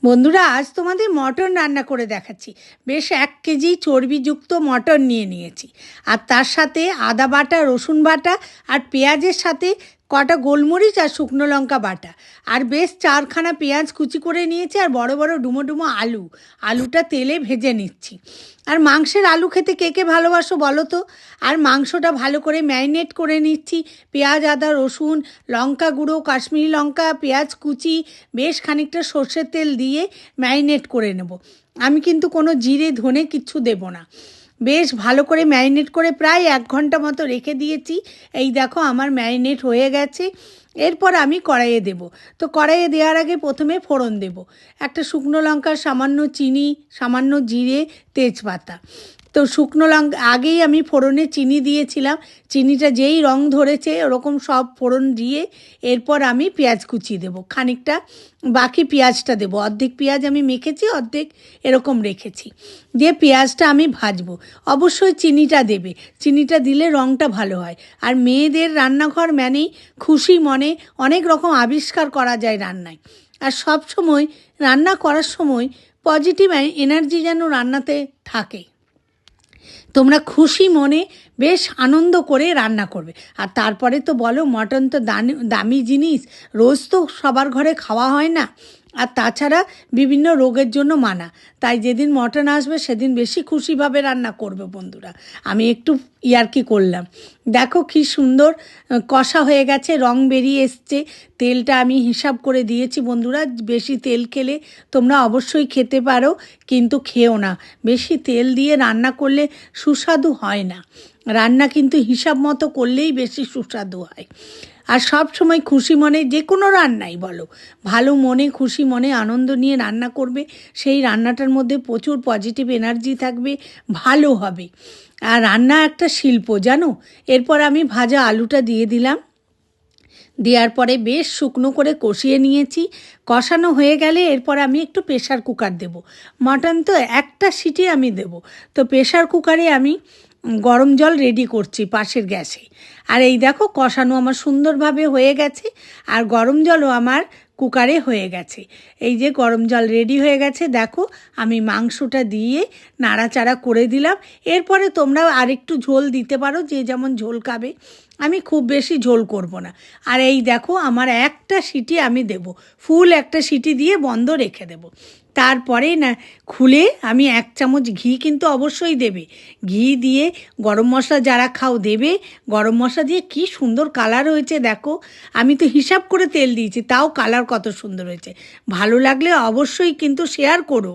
বন্ধুরা, আজ তোমাদের মটন রান্না করে দেখাচ্ছি। বেশ 1 কেজি চর্বিযুক্ত মটন নিয়েছি, আর তার সাথে আদা বাটা, রসুন বাটা আর পেঁয়াজের সাথে কটা গোলমরিচ আর শুকনো লঙ্কা বাটা, আর বেশ 4খানা পেঁয়াজ কুচি করে নিয়েছি, আর বড় বড় ডুমো ডুমো আলুটা তেলে ভেজে নিচ্ছি। আর মাংসের আলু খেতে কে কে ভালোবাসো বলো তো। আর মাংসটা ভালো করে ম্যারিনেট করে নিচ্ছি। পেঁয়াজ, আদা, রসুন, লঙ্কা গুঁড়ো, কাশ্মীরি লঙ্কা, পেঁয়াজ কুচি, বেশ খানিকটা সর্ষের তেল দিয়ে ম্যারিনেট করে নেব। আমি কিন্তু কোনো জিরে ধনে কিচ্ছু দেব না। বেশ ভালো করে ম্যারিনেট করে প্রায় 1 ঘন্টা মতো রেখে দিয়েছি। এই দেখো আমার ম্যারিনেট হয়ে গেছে। এরপর আমি কড়াইয়ে দেব। তো কড়াইয়ে দেওয়ার আগে প্রথমে ফোড়ন দেব। একটা শুকনো লঙ্কা, সামান্য চিনি, সামান্য জিরে, তেজপাতা। তো শুকনো লঙ্কা আগেই আমি ফোড়নে চিনি দিয়েছিলাম। চিনিটা যেই রং ধরেছে ওরকম সব ফোড়ন দিয়ে এরপর আমি পেঁয়াজ কুচি দেবো খানিকটা। বাকি পেঁয়াজটা দেবো, অর্ধেক পেঁয়াজ আমি মেখেছি, অর্ধেক এরকম রেখেছি। দিয়ে পেঁয়াজটা আমি ভাজবো। অবশ্যই চিনিটা দেবে, চিনিটা দিলে রঙটা ভালো হয়। আর মেয়েদের রান্নাঘর মানেই খুশি মনে অনেক রকম আবিষ্কার করা যায় রান্নায়। আর সব সময় রান্না করার সময় পজিটিভ এনার্জি যেন রান্নাতে থাকে। তোমরা খুশি মনে বেশ আনন্দ করে রান্না করবে। আর তারপরে তো বলো, মটন তো দামি জিনিস, রোজ তো সবার ঘরে খাওয়া হয় না। আর তাছাড়া বিভিন্ন রোগের জন্য মানা। তাই যেদিন মটন আসবে সেদিন বেশি খুশিভাবে রান্না করবে বন্ধুরা। আমি একটু ইয়ার্কি করলাম। দেখো কি সুন্দর কষা হয়ে গেছে, রং বেরিয়ে এসছে। তেলটা আমি হিসাব করে দিয়েছি বন্ধুরা। বেশি তেল খেলে তোমরা অবশ্যই খেতে পারো, কিন্তু খেও না। বেশি তেল দিয়ে রান্না করলে সুস্বাদু হয় না। রান্না কিন্তু হিসাব মতো করলেই বেশি সুস্বাদু হয়। আর সব সময় খুশি মনে যে কোনো রান্নাই বলো, ভালো মনে খুশি মনে আনন্দ নিয়ে রান্না করবে। সেই রান্নাটার মধ্যে প্রচুর পজিটিভ এনার্জি থাকবে, ভালো হবে। আর রান্না একটা শিল্প জানো। এরপর আমি ভাজা আলুটা দিয়ে দিলাম। দেওয়ার পরে বেশ শুকনো করে কষিয়ে নিয়েছি। কষানো হয়ে গেলে এরপর আমি একটু প্রেশার কুকার দেব। মটন তো একটা সিটি আমি দেব। তো প্রেশার কুকারে আমি গরম জল রেডি করছি পাশের গ্যাসে। আর এই দেখো কষানো আমার সুন্দরভাবে হয়ে গেছে, আর গরম জলও আমার কুকারে হয়ে গেছে। এই যে গরম জল রেডি হয়ে গেছে, দেখো আমি মাংসটা দিয়ে নাড়াচাড়া করে দিলাম। এরপরে তোমরা আরেকটু ঝোল দিতে পারো, যে যেমন ঝোল খাবে। আমি খুব বেশি ঝোল করব না। আর এই দেখো আমার একটা সিটি আমি দেব, ফুল একটা সিটি দিয়ে বন্ধ রেখে দেব। তারপরে না খুলে আমি 1 চামচ ঘি কিন্তু অবশ্যই দেবে। ঘি দিয়ে গরম মশলা যারা খাও দেবে। গরম মশলা দিয়ে কি সুন্দর কালার হয়েছে দেখো। আমি তো হিসাব করে তেল দিয়েছি, তাও কালার কত সুন্দর হয়েছে। ভালো লাগলে অবশ্যই কিন্তু শেয়ার করো।